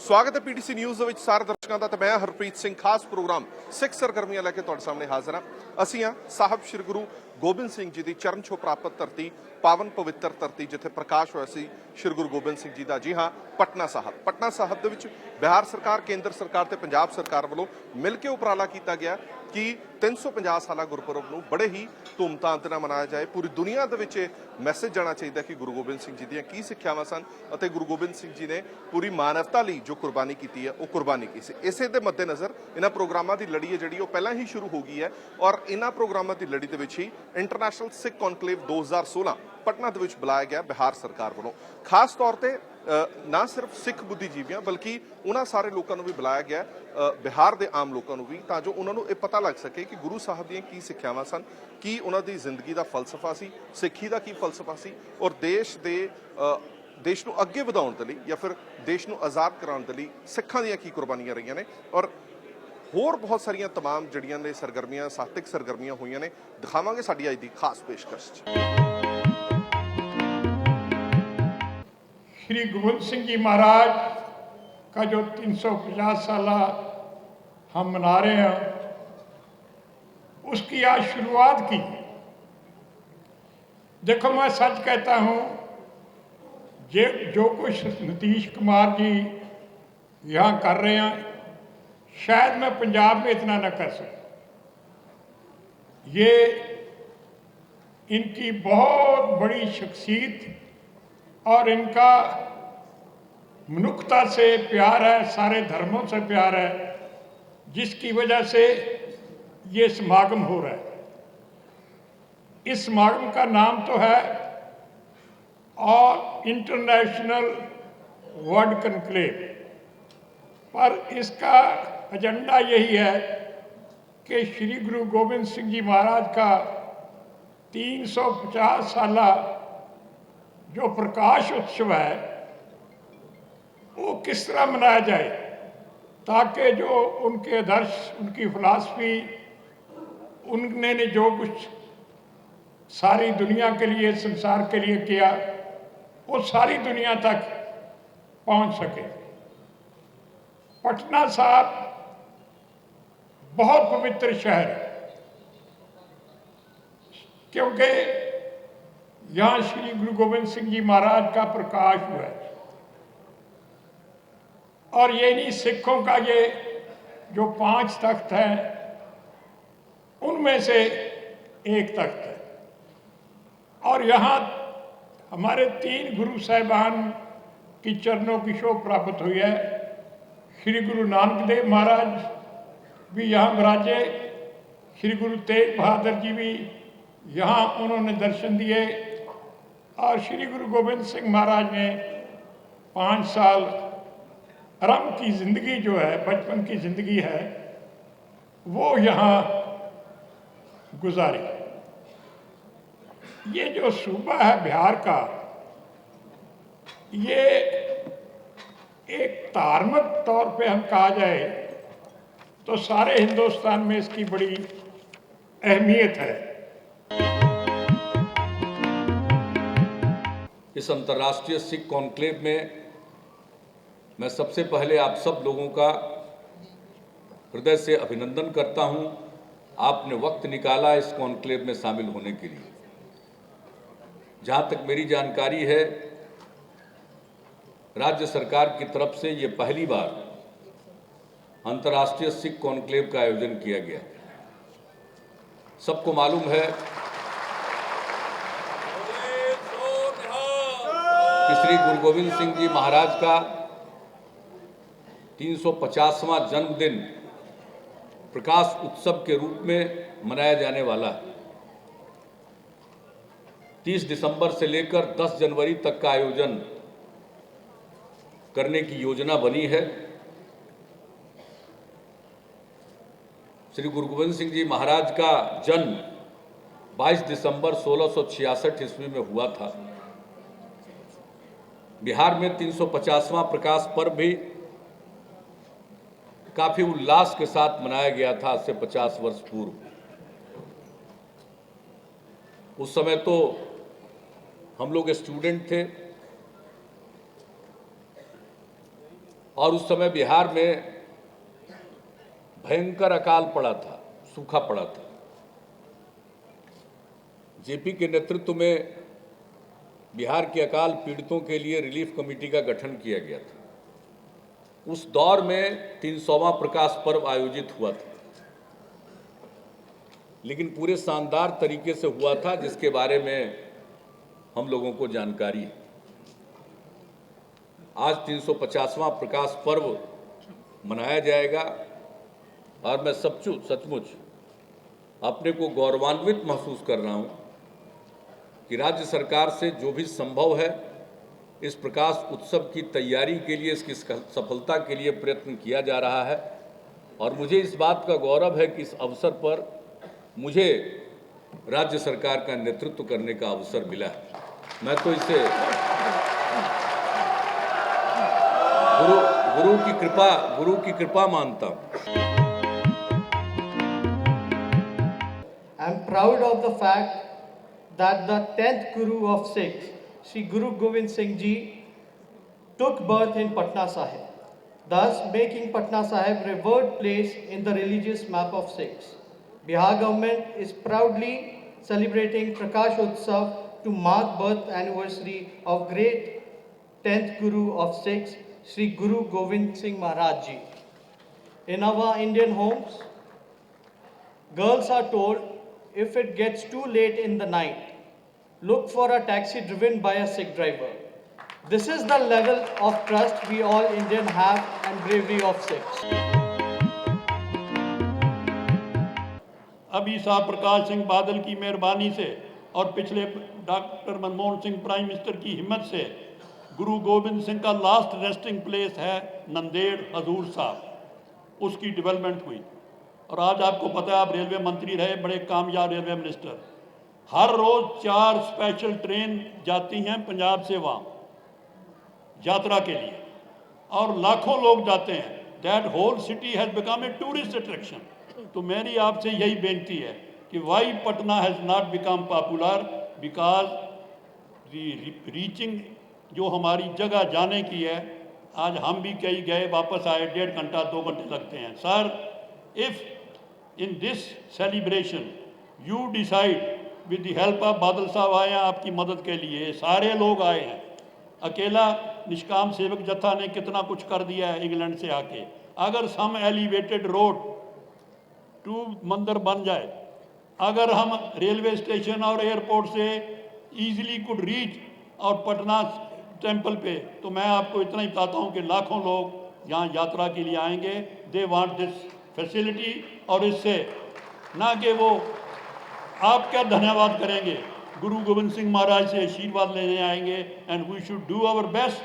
स्वागत है PTC news ਵਿੱਚ ਸਾਰੇ ਦਰਸ਼ਕਾਂ ਦਾ ਤੇ ਮੈਂ ਹਰਪ੍ਰੀਤ ਸਿੰਘ ਖਾਸ ਪ੍ਰੋਗਰਾਮ ਸਿੱਖ ਸਰਗਰਮੀਆਂ ਲੈ ਕੇ ਤੁਹਾਡੇ ਸਾਹਮਣੇ ਹਾਜ਼ਰ ਹਾਂ। ਅਸੀਂ ਹਾਂ ਸਾਹਿਬ ਸ੍ਰੀ ਗੁਰੂ ਗੋਬਿੰਦ ਸਿੰਘ ਜੀ ਦੀ ਚਰਨ ਛੋਹ ਪ੍ਰਾਪਤ ਧਰਤੀ ਪਾਵਨ ਪਵਿੱਤਰ ਧਰਤੀ ਜਿੱਥੇ ਪ੍ਰਕਾਸ਼ ਹੋਇਆ ਸੀ ਸ੍ਰੀ ਗੁਰੂ ਗੋਬਿੰਦ ਸਿੰਘ ਜੀ ਦਾ। ਜੀ ਹਾਂ, ਪਟਨਾ ਸਾਹਿਬ ਦੇ ਵਿੱਚ ਬਿਹਾਰ ਸਰਕਾਰ, ਕੇਂਦਰ ਸਰਕਾਰ ਤੇ ਪੰਜਾਬ ਸਰਕਾਰ ਵੱਲੋਂ ਮਿਲ ਕੇ ਉਪਰਾਲਾ ਕੀਤਾ ਗਿਆ कि 350 ਸਾਲਾ ਗੁਰਪੁਰਬ ਨੂੰ ਬੜੇ ਹੀ ਧੂਮਧਾਮ ਦੇ ਨਾਲ ਮਨਾਇਆ ਜਾਏ। ਪੂਰੀ ਦੁਨੀਆ ਦੇ ਵਿੱਚ ਮੈਸੇਜ ਜਾਣਾ ਚਾਹੀਦਾ ਕਿ ਗੁਰੂ ਗੋਬਿੰਦ ਸਿੰਘ ਜੀ ਦੀਆਂ ਕੀ ਸਿੱਖਿਆਵਾਂ ਸਨ ਅਤੇ ਗੁਰੂ ਗੋਬਿੰਦ ਸਿੰਘ ਜੀ ਨੇ ਪੂਰੀ ਮਾਨਵਤਾ ਲਈ ਜੋ ਕੁਰਬਾਨੀ ਕੀਤੀ ਹੈ ਉਹ ਕੁਰਬਾਨੀ ਕੀ ਸੀ। ਇਸੇ ਦੇ ਮੱਦੇਨਜ਼ਰ ਇਹਨਾਂ ਪ੍ਰੋਗਰਾਮਾਂ ਦੀ ਲੜੀ ਹੈ ਜਿਹੜੀ ਉਹ ਪਹਿਲਾਂ ਹੀ ਸ਼ੁਰੂ ਹੋ ਗਈ ਹੈ ਔਰ ਇਹਨਾਂ ਪ੍ਰੋਗਰਾਮਾਂ ਦੀ ਲੜੀ ਦੇ ਵਿੱਚ ਹੀ ਇੰਟਰਨੈਸ਼ਨਲ ਸਿੱਖ ਕੌਨਕਲੇਵ 2016 ਪਟਨਾ ਦੇ ਵਿੱਚ ਬੁਲਾਇਆ ਗਿਆ ਬਿਹਾਰ ਸਰਕਾਰ ਵੱਲੋਂ। ਖਾਸ ਤੌਰ ਤੇ ਨਾ ਸਿਰਫ ਸਿੱਖ ਬੁੱਧੀਜੀਵੀਆਂ ਬਲਕਿ ਉਹਨਾਂ ਸਾਰੇ ਲੋਕਾਂ ਨੂੰ ਵੀ ਬੁਲਾਇਆ ਗਿਆ, ਬਿਹਾਰ ਦੇ ਆਮ ਲੋਕਾਂ ਨੂੰ ਵੀ, ਤਾਂ ਜੋ ਉਹਨਾਂ ਨੂੰ ਇਹ ਪਤਾ ਲੱਗ ਸਕੇ ਕਿ ਗੁਰੂ ਸਾਹਿਬ ਦੀਆਂ ਕੀ ਸਿੱਖਿਆਵਾਂ ਸਨ, ਕੀ ਉਹਨਾਂ ਦੀ ਜ਼ਿੰਦਗੀ ਦਾ ਫਲਸਫਾ ਸੀ, ਸਿੱਖੀ ਦਾ ਕੀ ਫਲਸਫਾ ਸੀ ਔਰ ਦੇਸ਼ ਨੂੰ ਅੱਗੇ ਵਧਾਉਣ ਦੇ ਲਈ ਜਾਂ ਫਿਰ ਦੇਸ਼ ਨੂੰ ਆਜ਼ਾਦ ਕਰਾਉਣ ਦੇ ਲਈ ਸਿੱਖਾਂ ਦੀਆਂ ਕੀ ਕੁਰਬਾਨੀਆਂ ਰਹੀਆਂ ਨੇ ਔਰ ਹੋਰ ਬਹੁਤ ਸਾਰੀਆਂ तमाम ਜਿਹੜੀਆਂ ਨੇ ਸਰਗਰਮੀਆਂ, ਸਾਹਿਤਕ ਸਰਗਰਮੀਆਂ ਹੋਈਆਂ ਨੇ। ਦਿਖਾਵਾਂਗੇ ਸਾਡੀ ਅੱਜ ਦੀ ਖਾਸ ਪੇਸ਼ਕਸ਼ 'ਚ। श्री गोविंद सिंह जी महाराज का जो 350 साल हम मना रहे हैं, उसकी आज शुरुआत की। देखो, मैं सच कहता हूँ, जो कुछ नीतीश कुमार जी यहाँ कर रहे हैं, शायद मैं पंजाब में इतना न कर सकता। ये इनकी बहुत बड़ी शख्सियत और इनका मनुष्यता से प्यार है, सारे धर्मों से प्यार है, जिसकी वजह से ये समागम हो रहा है। इस समागम का नाम तो है और इंटरनेशनल वर्ल्ड कॉन्क्लेव, पर इसका एजेंडा यही है कि श्री गुरु गोविंद सिंह जी महाराज का 350 साला जो प्रकाश उत्सव है वो किस तरह मनाया जाए, ताकि जो उनके आदर्श, उनकी फिलासफी, उन्होंने जो कुछ सारी दुनिया के लिए, संसार के लिए किया, वो सारी दुनिया तक पहुंच सके। पटना साहब बहुत पवित्र शहर है, क्योंकि यहाँ श्री गुरु गोविंद सिंह जी महाराज का प्रकाश हुआ है और ये नहीं, सिखों का ये जो 5 तख्त हैं उनमें से एक तख्त है और यहाँ हमारे 3 गुरु साहिबान की चरणों की शोभा प्राप्त हुई है। श्री गुरु नानक देव महाराज भी यहाँ विराजे, श्री गुरु तेग बहादुर जी भी यहाँ उन्होंने दर्शन दिए और श्री गुरु गोविंद सिंह महाराज ने 5 साल आराम की ज़िंदगी जो है, बचपन की ज़िंदगी है, वो यहाँ गुजारी। ये जो सूबा है बिहार का, ये एक धार्मिक तौर पे हम कहा जाए तो सारे हिंदुस्तान में इसकी बड़ी अहमियत है। इस अंतर्राष्ट्रीय सिख कॉन्क्लेव में मैं सबसे पहले आप सब लोगों का हृदय से अभिनंदन करता हूं। आपने वक्त निकाला इस कॉन्क्लेव में शामिल होने के लिए। जहां तक मेरी जानकारी है, राज्य सरकार की तरफ से ये पहली बार अंतर्राष्ट्रीय सिख कॉन्क्लेव का आयोजन किया गया। सबको मालूम है कि श्री गुरु गोविंद सिंह जी महाराज का 350वां जन्मदिन प्रकाश उत्सव के रूप में मनाया जाने वाला है। 30 दिसंबर से लेकर 10 जनवरी तक का आयोजन करने की योजना बनी है। श्री गुरु गोविंद सिंह जी महाराज का जन्म 22 दिसंबर 1666 ईस्वी में हुआ था। बिहार में 350वां प्रकाश पर्व भी काफी उल्लास के साथ मनाया गया था आज से 50 वर्ष पूर्व। उस समय तो हम लोग स्टूडेंट थे और उस समय बिहार में भयंकर अकाल पड़ा था, सूखा पड़ा था। जेपी के नेतृत्व में बिहार के अकाल पीड़ितों के लिए रिलीफ कमेटी का गठन किया गया था। उस दौर में 300वां प्रकाश पर्व आयोजित हुआ था, लेकिन पूरे शानदार तरीके से हुआ था, जिसके बारे में हम लोगों को जानकारी है। आज 350वां प्रकाश पर्व मनाया जाएगा और मैं सचमुच अपने को गौरवान्वित महसूस कर रहा हूँ कि राज्य सरकार से जो भी संभव है इस प्रकाश उत्सव की तैयारी के लिए, इसकी सफलता के लिए प्रयत्न किया जा रहा है। और मुझे इस बात का गौरव है कि इस अवसर पर मुझे राज्य सरकार का नेतृत्व करने का अवसर मिला है। मैं तो इसे गुरु की कृपा मानता हूँ। I am proud of the fact that the 10th Guru of Sikhs, Sri Guru Gobind Singh Ji, took birth in Patna Sahib, thus making Patna Sahib revered place in the religious map of Sikhs. Bihar government is proudly celebrating Prakash Utsav to mark birth anniversary of great 10th Guru of Sikhs, Sri Guru Gobind Singh Maharaj Ji. In our Indian homes, girls are told if it gets too late in the night, look for a taxi driven by a Sikh driver. This is the level of trust we all Indians have and bravery of Sikhs. अभी साहब प्रकाश सिंह बादल की मेहरबानी से और पिछले doctor Manmohan Singh prime minister की हिम्मत से गुरु गोविंद सिंह का लास्ट रेस्टिंग प्लेस है नंदेड़ हजूर साहब, उसकी डेवलपमेंट हुई। और आज आपको पता है, आप रेलवे मंत्री रहे, बड़े कामयाब रेलवे मिनिस्टर। हर रोज़ 4 स्पेशल ट्रेन जाती हैं पंजाब से वहाँ यात्रा के लिए, और लाखों लोग जाते हैं। That whole city has become a tourist attraction. तो मेरी आपसे यही बेनती है कि why Patna has not become popular because reaching जो हमारी जगह जाने की है, आज हम भी कई गए वापस आए, 1.5 घंटा 2 घंटे लगते हैं। Sir, if in this celebration you decide with the help of बादल साहब आए हैं आपकी मदद के लिए, सारे लोग आए हैं, अकेला निष्काम सेवक जत्था ने कितना कुछ कर दिया है इंग्लैंड से आके। अगर सम एलिवेटेड रोड टू मंदिर बन जाए, अगर हम रेलवे स्टेशन और एयरपोर्ट से ईजिली कुड रीच और पटना टेम्पल पे, तो मैं आपको इतना ही बताता हूँ कि लाखों लोग यहाँ यात्रा के लिए आएंगे। दे वांट दिस फैसिलिटी, और इससे ना कि वो आप क्या धन्यवाद करेंगे, गुरु गोविंद सिंह महाराज से आशीर्वाद लेने आएंगे। And we should do our best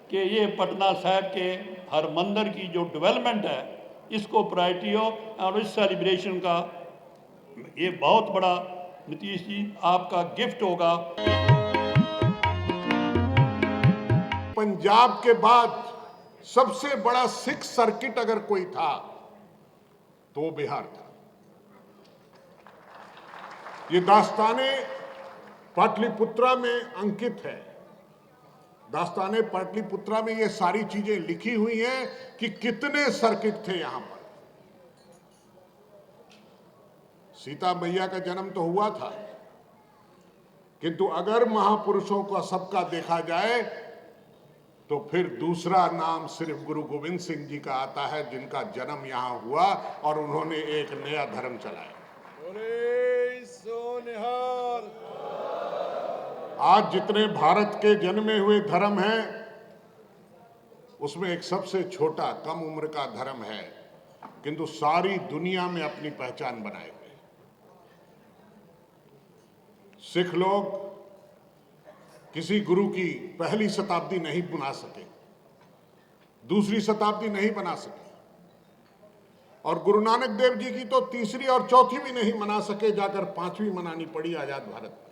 कि ये पटना साहिब के हर मंदिर की जो डेवलपमेंट है इसको प्रायोरिटी हो। और इस सेलिब्रेशन का ये बहुत बड़ा नीतीश जी आपका गिफ्ट होगा। पंजाब के बाद सबसे बड़ा सिख सर्किट अगर कोई था तो बिहार था। ये दास्ताने पाटलिपुत्रा में अंकित है। दास्ताने पाटलिपुत्रा में ये सारी चीजें लिखी हुई हैं कि कितने सर्किट थे यहां पर। सीता मैया का जन्म तो हुआ था, किंतु अगर महापुरुषों का सबका देखा जाए तो फिर दूसरा नाम सिर्फ गुरु गोविंद सिंह जी का आता है, जिनका जन्म यहां हुआ और उन्होंने एक नया धर्म चलाया। आज जितने भारत के जन्मे हुए धर्म हैं उसमें एक सबसे छोटा कम उम्र का धर्म है, किंतु सारी दुनिया में अपनी पहचान बनाए हुए। सिख लोग किसी गुरु की पहली शताब्दी नहीं बना सके, दूसरी शताब्दी नहीं बना सके, और गुरु नानक देव जी की तो तीसरी और चौथी भी नहीं मना सके, जाकर 5वीं मनानी पड़ी आजाद भारत में।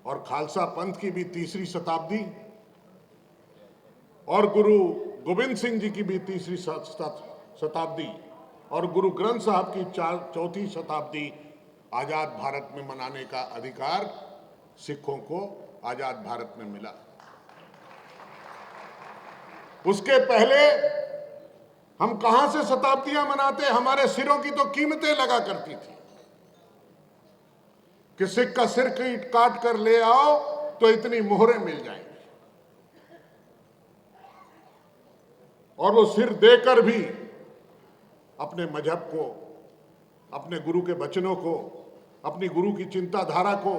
और खालसा पंथ की भी तीसरी शताब्दी और गुरु गोविंद सिंह जी की भी तीसरी शताब्दी और गुरु ग्रंथ साहब की चौथी शताब्दी आजाद भारत में मनाने का अधिकार सिखों को आजाद भारत में मिला। उसके पहले हम कहां से शताब्दियां मनाते? हमारे सिरों की तो कीमतें लगा करती थी कि सिख का सिर काट कर ले आओ तो इतनी मोहरें मिल जाएंगी, और वो सिर देकर भी अपने मजहब को, अपने गुरु के वचनों को, अपनी गुरु की चिंताधारा को,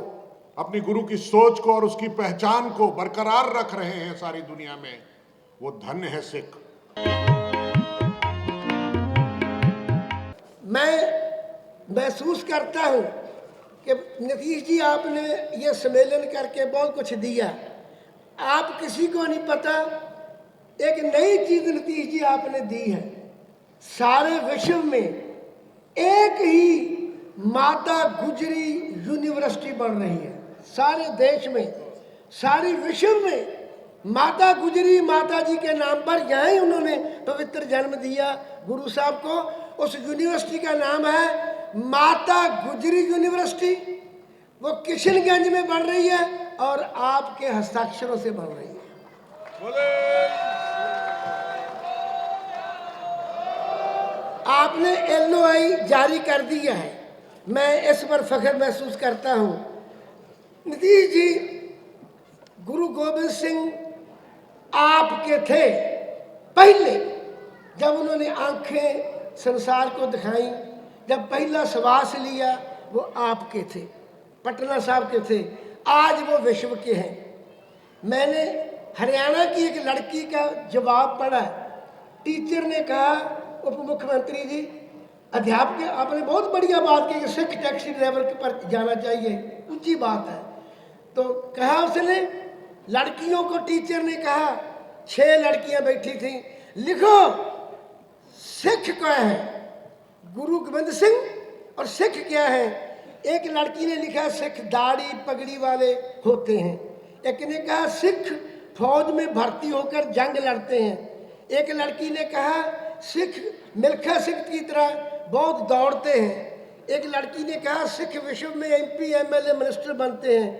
अपनी गुरु की सोच को और उसकी पहचान को बरकरार रख रहे हैं सारी दुनिया में। वो धन्य है सिख। मैं महसूस करता हूं कि नीतीश जी आपने ये सम्मेलन करके बहुत कुछ दिया। आप किसी को नहीं पता, एक नई चीज नीतीश जी आपने दी है। सारे विश्व में एक ही माता गुजरी यूनिवर्सिटी बन रही है। सारे देश में, सारे विश्व में माता गुजरी माता जी के नाम पर यहाँ ही उन्होंने पवित्र जन्म दिया गुरु साहब को। उस यूनिवर्सिटी का नाम है माता गुजरी यूनिवर्सिटी। वो किशनगंज में बन रही है और आपके हस्ताक्षरों से बन रही है। आपने LOI जारी कर दिया है, मैं इस पर फख्र महसूस करता हूँ। नीतीश जी, गुरु गोविंद सिंह आपके थे पहले, जब उन्होंने आंखें संसार को दिखाई, जब पहला श्वास लिया, वो आपके थे, पटना साहब के थे। आज वो विश्व के हैं। मैंने हरियाणा की एक लड़की का जवाब पढ़ा। टीचर ने कहा, उप मुख्यमंत्री जी, अध्यापक आपने बहुत बढ़िया बात की कि सिख टैक्सी ड्राइवर के पर जाना चाहिए, ऊंची बात है। तो कहा उसने, लड़कियों को टीचर ने कहा, 6 लड़कियां बैठी थी, लिखो सिख क्या है, गुरु गोविंद सिंह और सिख क्या है। एक लड़की ने लिखा सिख दाढ़ी पगड़ी वाले होते हैं। एक ने कहा सिख फौज में भर्ती होकर जंग लड़ते हैं। एक लड़की ने कहा सिख मिल्खा सिंह की तरह बहुत दौड़ते हैं। एक लड़की ने कहा सिख विश्व में MP MLA मिनिस्टर बनते हैं।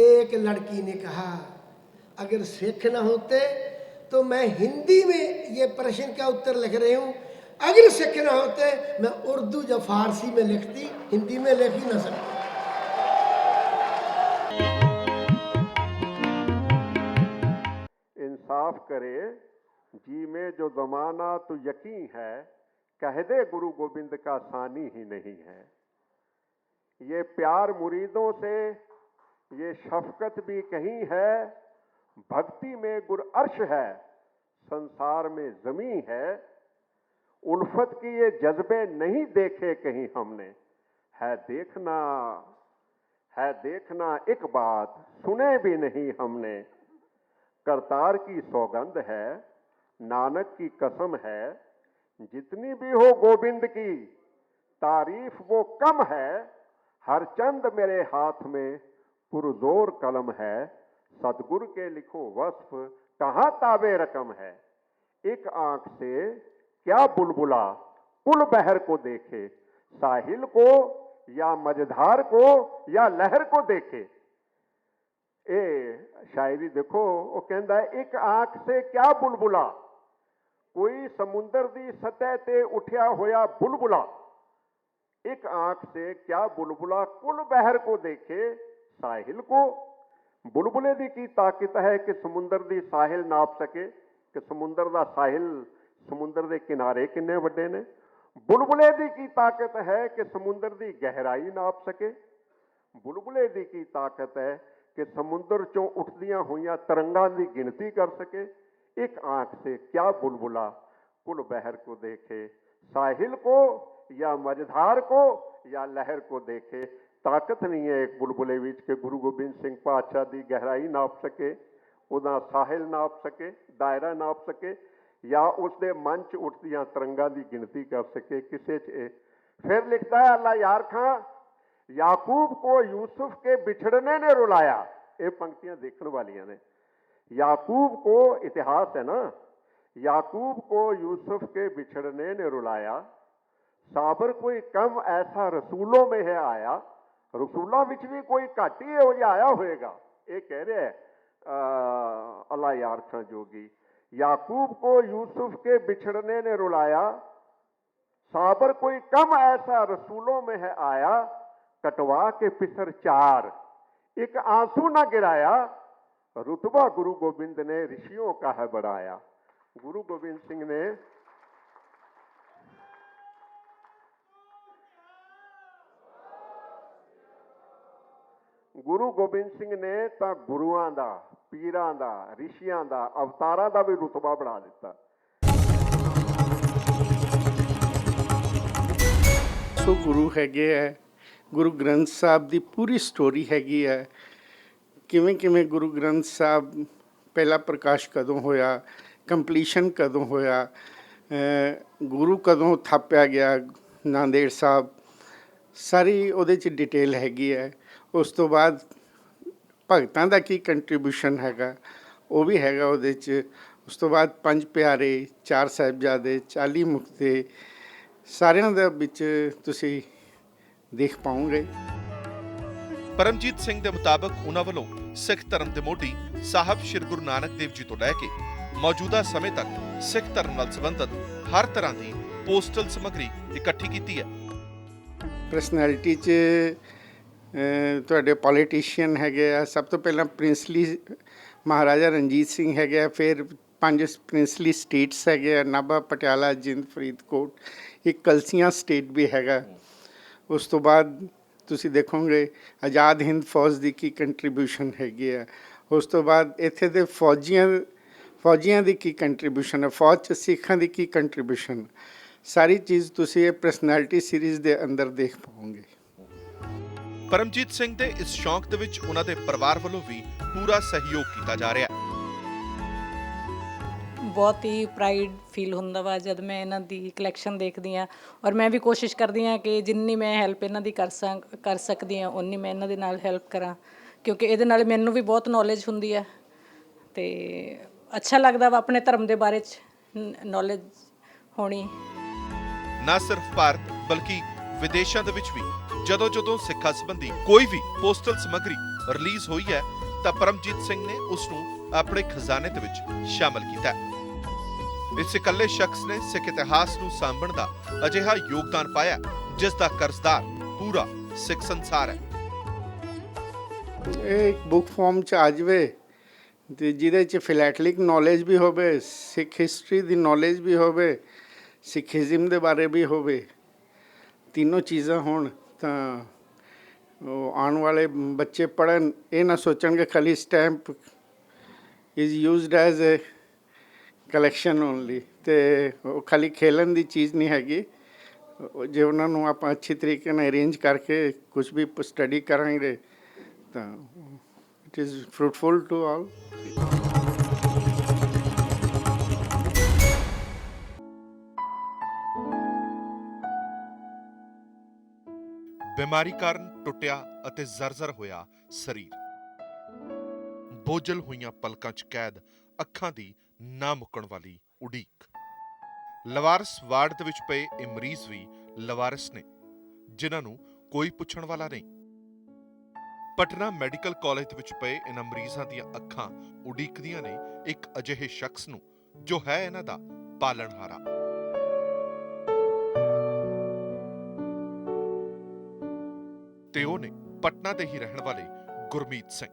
एक लड़की ने कहा अगर सिख ना होते तो मैं हिंदी में ये प्रश्न का उत्तर लिख रही हूँ, अगर सिख ना होते मैं उर्दू या फारसी में लिखती, हिंदी में लिख ही ना सकती। इंसाफ करे जी में जो जमाना तो यकीन है, कह दे गुरु गोविंद का सानी ही नहीं है। ये प्यार मुरीदों से, ये शफकत भी कहीं है, भक्ति में गुर अर्श है, संसार में जमी है। उल्फत की ये जज्बे नहीं देखे कहीं हमने, है देखना एक बात सुने भी नहीं हमने। करतार की सौगंध है, नानक की कसम है, जितनी भी हो गोविंद की तारीफ वो कम है। हर चंद मेरे हाथ में पुरजोर कलम है, सतगुरु के लिखो वस्फ कहाँ ताबे रकम है। एक आंख से क्या बुलबुला कुल बहर को देखे, साहिल को या मझधार को या लहर को देखे। ए शायरी देखो, वो कहता है एक आंख से क्या बुलबुला, कोई समुंदर दी सतह ते उठिया होया बुलबुला। एक आंख से क्या बुलबुला कुल बहर को देखे, साहिल को। बुलबुले दी की ताकत है कि समुंदर दी साहिल नाप सके, कि समुंदर दा साहिल समुंदर दे किनारे किन्ने वड्डे ने। बुलबुले दी की ताकत है कि समुंदर दी गहराई नाप सके। बुलबुले दी की ताकत है कि समुंदर चों उठदियां हुईयां तरंगां दी गिनती कर सके। एक आंख से क्या बुलबुला कुल बहर को देखे, साहिल को या मझधार को या लहर को देखे। ताकत नहीं है एक बुलबुले विच के गुरु गोबिंद सिंह पातशाह दी गहराई नाप सके, उदा साहिल नाप सके, दायरा नाप सके, या उसके मन च उठदियां तरंगां दी गिनती कर सके किसे च। फिर लिखता है अल्लाह यार खां, याकूब को यूसुफ के बिछड़ने ने रुलाया। ये पंक्तियां देखने वालियां ने। याकूब को, इतिहास है ना, याकूब को यूसुफ के बिछड़ने ने रुलाया। साबर कोई कम ऐसा रसूलों में है आया, रसूलों विच भी कोई घट ही हो आया होएगा। ये कह रहे अल्लाह यार खां जोगी। याकूब को यूसुफ के बिछड़ने ने रुलाया, साबर कोई कम ऐसा रसूलों में है आया, कटवा के पिसर चार एक आंसू न गिराया, रुतबा गुरु गोविंद ने ऋषियों का है बढ़ाया। गुरु गोविंद सिंह ने ਗੁਰੂ ਗੋਬਿੰਦ ਸਿੰਘ ਨੇ ਤਾਂ ਗੁਰੂਆਂ ਦਾ, ਪੀਰਾਂ ਦਾ, ਰਿਸ਼ੀਆਂ ਦਾ, ਅਵਤਾਰਾਂ ਦਾ ਵੀ ਰੁਤਬਾ ਬਣਾ ਦਿੱਤਾ। ਸੋ ਗੁਰੂ ਹੈਗੇ ਹੈ, ਗੁਰੂ ਗ੍ਰੰਥ ਸਾਹਿਬ ਦੀ ਪੂਰੀ ਸਟੋਰੀ ਹੈਗੀ ਹੈ, ਕਿਵੇਂ ਕਿਵੇਂ ਗੁਰੂ ਗ੍ਰੰਥ ਸਾਹਿਬ ਪਹਿਲਾ ਪ੍ਰਕਾਸ਼ ਕਦੋਂ ਹੋਇਆ, ਕੰਪਲੀਸ਼ਨ ਕਦੋਂ ਹੋਇਆ, ਗੁਰੂ ਕਦੋਂ ਥਾਪਿਆ ਗਿਆ ਨਾਂਦੇੜ ਸਾਹਿਬ, ਸਾਰੀ ਉਹਦੇ 'ਚ ਡਿਟੇਲ ਹੈਗੀ ਹੈ। ਉਸ ਤੋਂ ਬਾਅਦ ਭਗਤਾਂ ਦਾ ਕੀ ਕੰਟਰੀਬਿਊਸ਼ਨ ਹੈਗਾ ਉਹ ਵੀ ਹੈਗਾ ਉਹਦੇ 'ਚ। ਉਸ ਤੋਂ ਬਾਅਦ ਪੰਜ ਪਿਆਰੇ, 4 ਸਾਹਿਬਜ਼ਾਦੇ, 40 ਮੁਕਤੇ, ਸਾਰਿਆਂ ਦੇ ਵਿੱਚ ਤੁਸੀਂ ਦੇਖ ਪਾਓਗੇ। ਪਰਮਜੀਤ ਸਿੰਘ ਦੇ ਮੁਤਾਬਕ ਉਹਨਾਂ ਵੱਲੋਂ ਸਿੱਖ ਧਰਮ ਦੇ ਮੋਢੀ ਸਾਹਿਬ ਸ੍ਰੀ ਗੁਰੂ ਨਾਨਕ ਦੇਵ ਜੀ ਤੋਂ ਲੈ ਕੇ ਮੌਜੂਦਾ ਸਮੇਂ ਤੱਕ ਸਿੱਖ ਧਰਮ ਨਾਲ ਸੰਬੰਧਿਤ ਹਰ ਤਰ੍ਹਾਂ ਦੀ ਪੋਸਟਲ ਸਮੱਗਰੀ ਇਕੱਠੀ ਕੀਤੀ ਹੈ। ਪਰਸਨੈਲਿਟੀ 'ਚ ਤੁਹਾਡੇ ਪੋਲੀਟੀਸ਼ੀਅਨ ਹੈਗੇ ਆ। ਸਭ ਤੋਂ ਪਹਿਲਾਂ ਪ੍ਰਿੰਸਲੀ ਮਹਾਰਾਜਾ ਰਣਜੀਤ ਸਿੰਘ ਹੈਗੇ ਆ, ਫਿਰ 5 ਪ੍ਰਿੰਸਲੀ ਸਟੇਟਸ ਹੈਗੇ ਆ, ਨਾਭਾ, ਪਟਿਆਲਾ, ਜਿੰਦ, ਫਰੀਦਕੋਟ, ਇੱਕ ਕਲਸੀਆਂ ਸਟੇਟ ਵੀ ਹੈਗਾ। ਉਸ ਤੋਂ ਬਾਅਦ ਤੁਸੀਂ ਦੇਖੋਗੇ ਆਜ਼ਾਦ ਹਿੰਦ ਫੌਜ ਦੀ ਕੀ ਕੰਟਰੀਬਿਊਸ਼ਨ ਹੈਗੀ ਆ। ਉਸ ਤੋਂ ਬਾਅਦ ਇੱਥੇ ਦੇ ਫੌਜੀਆਂ ਦੀ ਕੀ ਕੰਟਰੀਬਿਊਸ਼ਨ ਹੈ, ਫੌਜ 'ਚ ਸਿੱਖਾਂ ਦੀ ਕੀ ਕੰਟਰੀਬਿਊਸ਼ਨ, ਸਾਰੀ ਚੀਜ਼ ਤੁਸੀਂ ਇਹ ਪਰਸਨੈਲਿਟੀ ਸੀਰੀਜ਼ ਦੇ ਅੰਦਰ ਦੇਖ ਪਾਓਗੇ। ਪਰਮਜੀਤ ਸਿੰਘ ਦੇ ਇਸ ਸ਼ੌਂਕ ਦੇ ਵਿੱਚ ਉਹਨਾਂ ਦੇ ਪਰਿਵਾਰ ਵੱਲੋਂ ਵੀ ਪੂਰਾ ਸਹਿਯੋਗ ਕੀਤਾ ਜਾ ਰਿਹਾ ਹੈ। ਬਹੁਤ ਹੀ ਪ੍ਰਾਈਡ ਫੀਲ ਹੁੰਦਾ ਵਾ ਜਦ ਮੈਂ ਇਹਨਾਂ ਦੀ ਕਲੈਕਸ਼ਨ ਦੇਖਦੀ ਹਾਂ, ਔਰ ਮੈਂ ਵੀ ਕੋਸ਼ਿਸ਼ ਕਰਦੀ ਹਾਂ ਕਿ ਜਿੰਨੀ ਮੈਂ ਹੈਲਪ ਇਹਨਾਂ ਦੀ ਕਰ ਸਕਦੀ ਹਾਂ ਉਨੀ ਮੈਂ ਇਹਨਾਂ ਦੇ ਨਾਲ ਹੈਲਪ ਕਰਾਂ, ਕਿਉਂਕਿ ਇਹਦੇ ਨਾਲ ਮੈਨੂੰ ਵੀ ਬਹੁਤ ਨੌਲੇਜ ਹੁੰਦੀ ਹੈ ਤੇ ਅੱਛਾ ਲੱਗਦਾ ਵਾ ਆਪਣੇ ਧਰਮ ਦੇ ਬਾਰੇ 'ਚ ਨੌਲੇਜ ਹੋਣੀ। ਨਾ ਸਿਰਫ ਭਾਰਤ ਬਲਕਿ ਵਿਦੇਸ਼ਾਂ ਦੇ ਵਿੱਚ ਵੀ ਜਦੋਂ ਸਿੱਖਾਂ ਸੰਬੰਧੀ ਕੋਈ ਵੀ ਪੋਸਟਲ ਸਮੱਗਰੀ ਰਿਲੀਜ਼ ਹੋਈ ਹੈ ਤਾਂ ਪਰਮਜੀਤ ਸਿੰਘ ਨੇ ਉਸ ਨੂੰ ਆਪਣੇ ਖਜ਼ਾਨੇ ਦੇ ਵਿੱਚ ਸ਼ਾਮਲ ਕੀਤਾ। ਇਸ ਇਕੱਲੇ ਸ਼ਖਸ ਨੇ ਸਿੱਖ ਇਤਿਹਾਸ ਨੂੰ ਸਾਂਭਣ ਦਾ ਅਜਿਹਾ ਯੋਗਦਾਨ ਪਾਇਆ ਜਿਸ ਦਾ ਕਰਜ਼ਦਾਰ ਪੂਰਾ ਸਿੱਖ ਸੰਸਾਰ ਹੈ। ਇਹ ਇੱਕ ਬੁੱਕ ਫਾਰਮ 'ਚ ਆ ਜਾਵੇ ਤੇ ਜਿਹਦੇ 'ਚ ਫਿਲੈਟਲਿਕ ਨੌਲੇਜ ਵੀ ਹੋਵੇ, ਸਿੱਖ ਹਿਸਟਰੀ ਦੀ ਨੌਲੇਜ ਵੀ ਹੋਵੇ, ਸਿੱਖੀਜ਼ਮ ਦੇ ਬਾਰੇ ਵੀ ਹੋਵੇ, ਤਿੰਨੋਂ ਚੀਜ਼ਾਂ ਹੋਣ ਤਾਂ ਉਹ ਆਉਣ ਵਾਲੇ ਬੱਚੇ ਪੜ੍ਹਨ, ਇਹ ਨਾ ਸੋਚਣਗੇ ਖਾਲੀ stamp is used as a collection only, ਅਤੇ ਉਹ ਖਾਲੀ ਖੇਲਣ ਦੀ ਚੀਜ਼ ਨਹੀਂ ਹੈਗੀ। ਜੇ ਉਹਨਾਂ ਨੂੰ ਆਪਾਂ ਅੱਛੀ ਤਰੀਕੇ ਨਾਲ ਅਰੇਂਜ ਕਰਕੇ ਕੁਝ ਵੀ ਸਟੱਡੀ ਕਰਾਂਗੇ ਤਾਂ it is fruitful to all. ਬਿਮਾਰੀ ਕਾਰਨ ਟੁੱਟਿਆ ਅਤੇ ਜ਼ਰਜ਼ਰ ਹੋਇਆ ਸਰੀਰ, ਬੋਝਲ ਹੋਈਆਂ ਪਲਕਾਂ 'ਚ ਕੈਦ ਅੱਖਾਂ ਦੀ ਨਾ ਮੁੱਕਣ ਵਾਲੀ ਉਡੀਕ। ਲਵਾਰਸ ਵਾਰਡ ਦੇ ਵਿੱਚ ਪਏ ਇਹ ਮਰੀਜ਼ ਵੀ ਲਵਾਰਸ ਨੇ ਜਿਨ੍ਹਾਂ ਨੂੰ ਕੋਈ ਪੁੱਛਣ ਵਾਲਾ ਨਹੀਂ। ਪਟਨਾ ਮੈਡੀਕਲ ਕਾਲਜ ਦੇ ਵਿੱਚ ਪਏ ਇਹਨਾਂ ਮਰੀਜ਼ਾਂ ਦੀਆਂ ਅੱਖਾਂ ਉਡੀਕਦੀਆਂ ਨੇ ਇੱਕ ਅਜਿਹੇ ਸ਼ਖਸ ਨੂੰ ਜੋ ਹੈ ਇਹਨਾਂ ਦਾ ਪਾਲਣਹਾਰਾ। ਤੇ ਉਹ ਨੇ ਪਟਨਾ ਦੇ ਹੀ ਰਹਿਣ ਵਾਲੇ ਗੁਰਮੀਤ ਸਿੰਘ।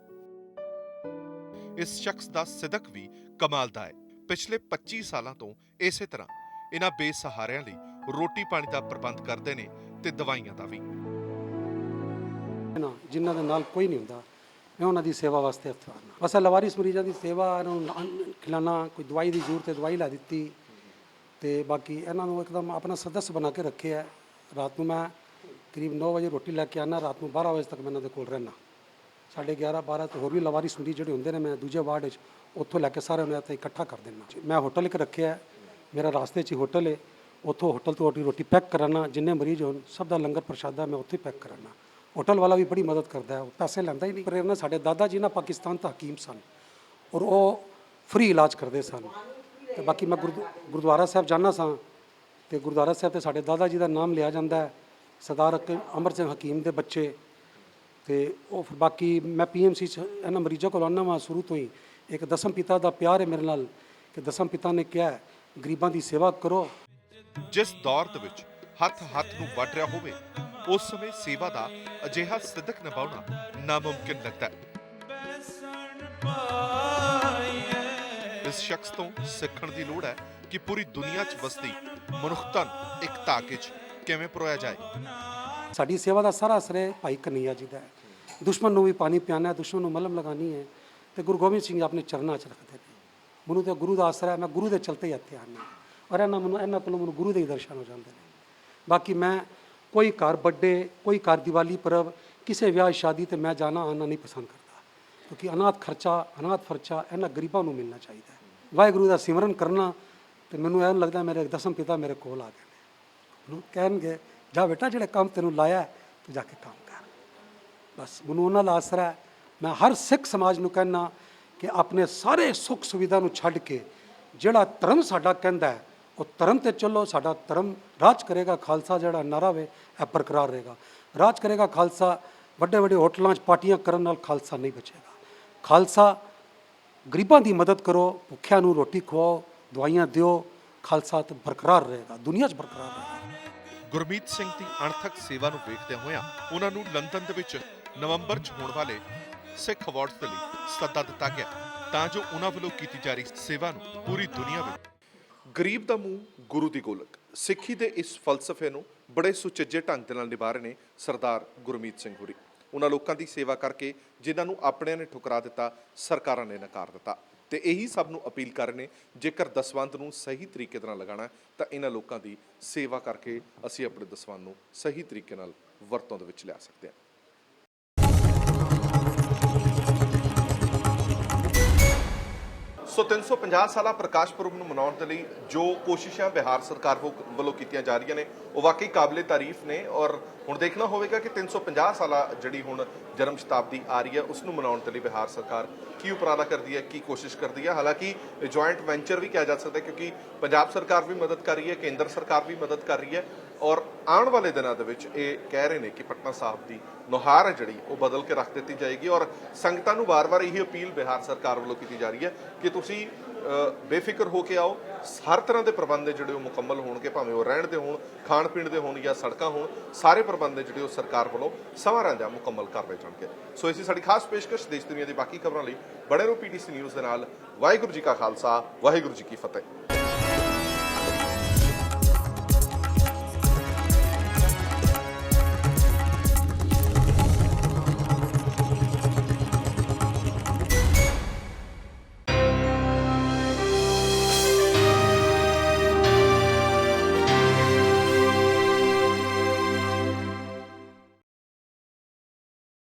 ਇਸ ਸ਼ਖਸ ਦਾ ਸਿਦਕ ਵੀ ਕਮਾਲ ਦਾ ਹੈ। ਪਿਛਲੇ 25 ਸਾਲਾਂ ਤੋਂ ਇਸੇ ਤਰ੍ਹਾਂ ਇਹਨਾਂ ਬੇਸਹਾਰਿਆਂ ਲਈ ਰੋਟੀ ਪਾਣੀ ਦਾ ਪ੍ਰਬੰਧ ਕਰਦੇ ਨੇ ਤੇ ਦਵਾਈਆਂ ਦਾ ਵੀ। ਜਿਨ੍ਹਾਂ ਦੇ ਨਾਲ ਕੋਈ ਨਹੀਂ ਹੁੰਦਾ, ਮੈਂ ਉਹਨਾਂ ਦੀ ਸੇਵਾ ਵਾਸਤੇ ਇੱਥੇ ਆਉਣਾ। ਬਸ ਲਵਾਰਿਸ ਮਰੀਜ਼ਾਂ ਦੀ ਸੇਵਾ, ਇਹਨਾਂ ਨੂੰ ਖਿਲਾਣਾ, ਕੋਈ ਦਵਾਈ ਦੀ ਜ਼ਰੂਰਤ ਹੈ ਦਵਾਈ ਲਾ ਦਿੱਤੀ, ਤੇ ਬਾਕੀ ਇਹਨਾਂ ਨੂੰ ਇੱਕਦਮ ਆਪਣਾ ਸਦੱਸ ਬਣਾ ਕੇ ਰੱਖਿਆ। ਰਾਤ ਨੂੰ ਮੈਂ ਕਰੀਬ 9 ਵਜੇ ਰੋਟੀ ਲੈ ਕੇ ਆਉਣਾ, ਰਾਤ ਨੂੰ 12 ਵਜੇ ਤੱਕ ਮੈਂ ਇਹਨਾਂ ਦੇ ਕੋਲ ਰਹਿਣਾ। 11:30 12 ਤੋਂ ਹੋਰ ਵੀ ਲਵਾਰਿਸ ਮਰੀਜ਼ ਜਿਹੜੇ ਹੁੰਦੇ ਨੇ ਮੈਂ ਦੂਜੇ ਵਾਰਡ ਵਿੱਚ ਉੱਥੋਂ ਲੈ ਕੇ ਸਾਰਿਆਂ ਨੂੰ ਇੱਥੇ ਇਕੱਠਾ ਕਰ ਦਿੰਦਾ। ਮੈਂ ਹੋਟਲ ਇੱਕ ਰੱਖਿਆ, ਮੇਰਾ ਰਾਸਤੇ 'ਚ ਹੀ ਹੋਟਲ ਹੈ, ਉੱਥੋਂ ਹੋਟਲ ਤੋਂ ਰੋਟੀ ਪੈਕ ਕਰਾਉਣਾ। ਜਿੰਨੇ ਮਰੀਜ਼ ਹੋਣ ਸਭ ਦਾ ਲੰਗਰ ਪ੍ਰਸ਼ਾਦਾ ਮੈਂ ਉੱਥੇ ਪੈਕ ਕਰਾਉਣਾ। ਹੋਟਲ ਵਾਲਾ ਵੀ ਬੜੀ ਮਦਦ ਕਰਦਾ ਹੈ, ਉਹ ਪੈਸੇ ਲੈਂਦਾ ਹੀ ਨਹੀਂ। ਪਰ ਇਹਨਾਂ ਸਾਡੇ ਦਾਦਾ ਜੀ ਨਾ ਪਾਕਿਸਤਾਨ ਤੋਂ ਹਕੀਮ ਸਨ ਔਰ ਉਹ ਫ੍ਰੀ ਇਲਾਜ ਕਰਦੇ ਸਨ। ਤੇ ਬਾਕੀ ਮੈਂ ਗੁਰਦੁਆਰਾ ਸਾਹਿਬ ਜਾਣਾ ਸਾਂ ਤੇ ਗੁਰਦੁਆਰਾ ਸਾਹਿਬ ਤੇ ਸਾਡੇ ਦਾਦਾ ਜੀ ਦਾ ਨਾਮ ਲਿਆ ਜਾਂਦਾ ਹੈ, ਸਰਦਾਰ ਅਮਰ ਸਿੰਘ ਹਕੀਮ ਦੇ ਬੱਚੇ। ਤੇ ਉਹ ਫਿਰ ਬਾਕੀ ਮੈਂ PMC 'ਚ ਇਹਨਾਂ ਮਰੀਜ਼ਾਂ ਕੋਲ ਆਉਣਾ ਵਾਂ ਸ਼ੁਰੂ ਤੋਂ ਹੀ। ਇੱਕ ਦਸਮ ਪਿਤਾ ਦਾ ਪਿਆਰ ਹੈ ਮੇਰੇ ਨਾਲ ਕਿ ਦਸਮ ਪਿਤਾ ਨੇ ਕਿਹਾ ਹੈ, ਗਰੀਬਾਂ ਦੀ ਸੇਵਾ ਕਰੋ। ਜਿਸ ਦੌਰ ਦੇ ਵਿੱਚ ਹੱਥ ਨੂੰ ਵੱਢ ਰਿਹਾ ਹੋਵੇ ਉਸ ਸਮੇਂ ਸੇਵਾ ਦਾ ਅਜਿਹਾ ਸਿੱਧਕ ਨਿਭਾਉਣਾ ਨਾਮੁਮਕਿਨ ਲੱਗਦਾ ਹੈ। ਇਸ ਸ਼ਖਸ ਤੋਂ ਸਿੱਖਣ ਦੀ ਲੋੜ ਹੈ ਕਿ ਪੂਰੀ ਦੁਨੀਆ 'ਚ ਵਸਦੀ ਮਨੁੱਖਤਾ ਨੂੰ ਇੱਕ ਧਾਗੇ 'ਚ ਕਿਵੇਂ ਪਰੋਇਆ ਜਾਏ। ਸਾਡੀ ਸੇਵਾ ਦਾ ਸਾਰਾ ਅਸਰ ਭਾਈ ਕਨਈਆ ਜੀ ਦਾ ਹੈ। ਦੁਸ਼ਮਣ ਨੂੰ ਵੀ ਪਾਣੀ ਪਿਆਣਾ ਹੈ, ਦੁਸ਼ਮਣ ਨੂੰ ਮਲਮ ਲਗਾਉਣੀ ਹੈ, ਤੇ ਗੁਰੂ ਗੋਬਿੰਦ ਸਿੰਘ ਜੀ ਆਪਣੇ ਚਰਨਾਂ 'ਚ ਰੱਖਦੇ ਨੇ। ਮੈਨੂੰ ਤਾਂ ਗੁਰੂ ਦਾ ਆਸਰਾ ਹੈ, ਮੈਂ ਗੁਰੂ ਦੇ ਚਲਤੇ ਹੀ ਇੱਥੇ ਆਉਂਦਾ ਔਰ ਇਹਨਾਂ ਕੋਲੋਂ ਮੈਨੂੰ ਗੁਰੂ ਦੇ ਹੀ ਦਰਸ਼ਨ ਹੋ ਜਾਂਦੇ ਨੇ। ਬਾਕੀ ਮੈਂ ਕੋਈ ਘਰ ਵੱਡੇ, ਕੋਈ ਘਰ ਦੀਵਾਲੀ ਪਰਬ, ਕਿਸੇ ਵਿਆਹ ਸ਼ਾਦੀ ਤੇ ਮੈਂ ਜਾਣਾ ਆਉਣਾ ਨਹੀਂ ਪਸੰਦ ਕਰਦਾ, ਕਿਉਂਕਿ ਅਨਾਥ ਖਰਚਾ ਇਹਨਾਂ ਗਰੀਬਾਂ ਨੂੰ ਮਿਲਣਾ ਚਾਹੀਦਾ ਹੈ। ਵਾਹਿਗੁਰੂ ਦਾ ਸਿਮਰਨ ਕਰਨਾ, ਤੇ ਮੈਨੂੰ ਐਂ ਲੱਗਦਾ ਮੇਰੇ ਦਸਮ ਪਿਤਾ ਮੇਰੇ ਕੋਲ ਆ ਗਏ ਨੇ। ਮੈਨੂੰ ਕਹਿਣਗੇ ਜਾ ਬੇਟਾ ਜਿਹੜੇ ਕੰਮ ਤੈਨੂੰ ਲਾਇਆ ਤੂੰ ਜਾ ਕੇ ਕੰਮ ਕਰ। ਬਸ ਮੈਨੂੰ ਉਹਨਾਂ ਦਾ ਆਸਰਾ ਹੈ। ਮੈਂ ਹਰ ਸਿੱਖ ਸਮਾਜ ਨੂੰ ਕਹਿਣਾ ਕਿ ਆਪਣੇ ਸਾਰੇ ਸੁੱਖ ਸੁਵਿਧਾ ਨੂੰ ਛੱਡ ਕੇ ਜਿਹੜਾ ਧਰਮ ਸਾਡਾ ਕਹਿੰਦਾ ਹੈ ਉਹ ਧਰਮ ਤੇ ਚੱਲੋ। ਸਾਡਾ ਧਰਮ ਰਾਜ ਕਰੇਗਾ ਖਾਲਸਾ, ਜਿਹੜਾ ਨਾਰਾ ਵੇ ਇਹ ਬਰਕਰਾਰ ਰਹੇਗਾ। ਰਾਜ ਕਰੇਗਾ ਖਾਲਸਾ। ਵੱਡੇ ਹੋਟਲਾਂ 'ਚ ਪਾਰਟੀਆਂ ਕਰਨ ਨਾਲ ਖਾਲਸਾ ਨਹੀਂ ਬਚੇਗਾ। ਖਾਲਸਾ ਗਰੀਬਾਂ ਦੀ ਮਦਦ ਕਰੋ, ਭੁੱਖਿਆਂ ਨੂੰ ਰੋਟੀ ਖਵਾਓ, ਦਵਾਈਆਂ ਦਿਓ, ਖਾਲਸਾ ਤੇ ਬਰਕਰਾਰ ਰਹੇਗਾ, ਦੁਨੀਆ 'ਚ ਬਰਕਰਾਰ ਰਹੇਗਾ। ਗੁਰਮੀਤ ਸਿੰਘ ਦੀ ਅਣਥੱਕ ਸੇਵਾ ਨੂੰ ਵੇਖਦਿਆਂ ਹੋਇਆਂ ਉਹਨਾਂ ਨੂੰ ਲੰਡਨ ਦੇ ਵਿੱਚ ਨਵੰਬਰ 'ਚ ਹੋਣ ਵਾਲੇ ਸਿੱਖ ਅਵਾਰਡਸ ਦੇ ਲਈ ਸੱਦਾ ਦਿੱਤਾ ਗਿਆ ਤਾਂ ਜੋ ਉਹਨਾਂ ਵੱਲੋਂ ਕੀਤੀ ਜਾ ਰਹੀ ਸੇਵਾ ਨੂੰ ਪੂਰੀ ਦੁਨੀਆ ਵਿੱਚ। ਗਰੀਬ ਦਾ ਮੂੰਹ ਗੁਰੂ ਦੀ ਗੋਲਕ, ਸਿੱਖੀ ਦੇ ਇਸ ਫਲਸਫੇ ਨੂੰ ਬੜੇ ਸੁਚੱਜੇ ਢੰਗ ਦੇ ਨਾਲ ਨਿਭਾ ਰਹੇ ਨੇ ਸਰਦਾਰ ਗੁਰਮੀਤ ਸਿੰਘ ਹੋਰੀ। ਉਹਨਾਂ ਲੋਕਾਂ ਦੀ ਸੇਵਾ ਕਰਕੇ ਜਿਨ੍ਹਾਂ ਨੂੰ ਆਪਣਿਆਂ ਨੇ ਠੁਕਰਾ ਦਿੱਤਾ, ਸਰਕਾਰਾਂ ਨੇ ਨਕਾਰ ਦਿੱਤਾ, ਤੇ ਇਹੀ ਸਭ ਨੂੰ ਅਪੀਲ ਕਰ ਰਹੇ ਨੇ ਜੇਕਰ ਦਸਵੰਧ ਨੂੰ ਸਹੀ ਤਰੀਕੇ ਨਾਲ ਲਗਾਉਣਾ ਤਾਂ ਇਹਨਾਂ ਲੋਕਾਂ ਦੀ ਸੇਵਾ ਕਰਕੇ ਅਸੀਂ ਆਪਣੇ ਦਸਵੰਧ ਨੂੰ ਸਹੀ ਤਰੀਕੇ ਨਾਲ ਵਰਤੋਂ ਦੇ ਵਿੱਚ ਲਿਆ ਸਕਦੇ ਹਾਂ। ਸੋ 350 ਸਾਲਾ ਪ੍ਰਕਾਸ਼ ਪੁਰਬ ਨੂੰ ਮਨਾਉਣ ਦੇ ਲਈ ਜੋ ਕੋਸ਼ਿਸ਼ਾਂ ਬਿਹਾਰ ਸਰਕਾਰ ਵੱਲੋਂ ਕੀਤੀਆਂ ਜਾ ਰਹੀਆਂ ਨੇ ਉਹ ਵਾਕਈ ਕਾਬਲੇ ਤਾਰੀਫ ਨੇ। ਔਰ ਹੁਣ ਦੇਖਣਾ ਹੋਵੇਗਾ ਕਿ 350 ਸਾਲਾ ਜਿਹੜੀ ਹੁਣ ਜਨਮ ਸ਼ਤਾਬਦੀ ਆ ਰਹੀ ਹੈ ਉਸ ਨੂੰ ਮਨਾਉਣ ਦੇ ਲਈ ਬਿਹਾਰ ਸਰਕਾਰ ਕੀ ਉਪਰਾਲਾ ਕਰਦੀ ਹੈ, ਕੀ ਕੋਸ਼ਿਸ਼ ਕਰਦੀ ਹੈ। ਹਾਲਾਂਕਿ ਜੁਆਇੰਟ ਵੈਂਚਰ ਵੀ ਕਿਹਾ ਜਾ ਸਕਦਾ ਕਿਉਂਕਿ ਪੰਜਾਬ ਸਰਕਾਰ ਵੀ ਮਦਦ ਕਰ ਰਹੀ ਹੈ, ਕੇਂਦਰ ਸਰਕਾਰ ਵੀ ਮਦਦ ਕਰ ਰਹੀ ਹੈ। ਔਰ ਆਉਣ ਵਾਲੇ ਦਿਨਾਂ ਦੇ ਵਿੱਚ ਇਹ ਕਹਿ ਰਹੇ ਨੇ ਕਿ ਪਟਨਾ ਸਾਹਿਬ ਦੀ ਨੁਹਾਰ ਹੈ ਜਿਹੜੀ ਉਹ ਬਦਲ ਕੇ ਰੱਖ ਦਿੱਤੀ ਜਾਏਗੀ। ਔਰ ਸੰਗਤਾਂ ਨੂੰ ਵਾਰ-ਵਾਰ ਇਹੀ ਅਪੀਲ ਬਿਹਾਰ ਸਰਕਾਰ ਵੱਲੋਂ ਕੀਤੀ ਜਾ ਰਹੀ ਹੈ ਕਿ ਤੁਸੀਂ ਬੇਫਿਕਰ ਹੋ ਕੇ ਆਓ। ਹਰ ਤਰ੍ਹਾਂ ਦੇ ਪ੍ਰਬੰਧ ਜਿਹੜੇ ਉਹ ਮੁਕੰਮਲ ਹੋਣਗੇ, ਭਾਵੇਂ ਉਹ ਰਹਿਣ ਦੇ ਹੋਣ, ਖਾਣ ਪੀਣ ਦੇ ਹੋਣ ਜਾਂ ਸੜਕਾਂ ਹੋਣ, ਸਾਰੇ ਪ੍ਰਬੰਧ ਜਿਹੜੇ ਉਹ ਸਰਕਾਰ ਵੱਲੋਂ ਸਮਾਂ ਰਹਿੰਦਿਆਂ ਮੁਕੰਮਲ ਕਰ ਲਏ ਜਾਣਗੇ। ਸੋ ਇਸੀ ਸਾਡੀ ਖਾਸ ਪੇਸ਼ਕਸ਼। ਦੇਸ਼ ਦੁਨੀਆ ਦੀ ਬਾਕੀ ਖਬਰਾਂ ਲਈ ਬਣੇ ਰਹੋ PTC ਨਿਊਜ਼ ਦੇ ਨਾਲ। ਵਾਹਿਗੁਰੂ ਜੀ ਕਾ ਖਾਲਸਾ, ਵਾਹਿਗੁਰੂ ਜੀ ਕੀ ਫਤਿਹ।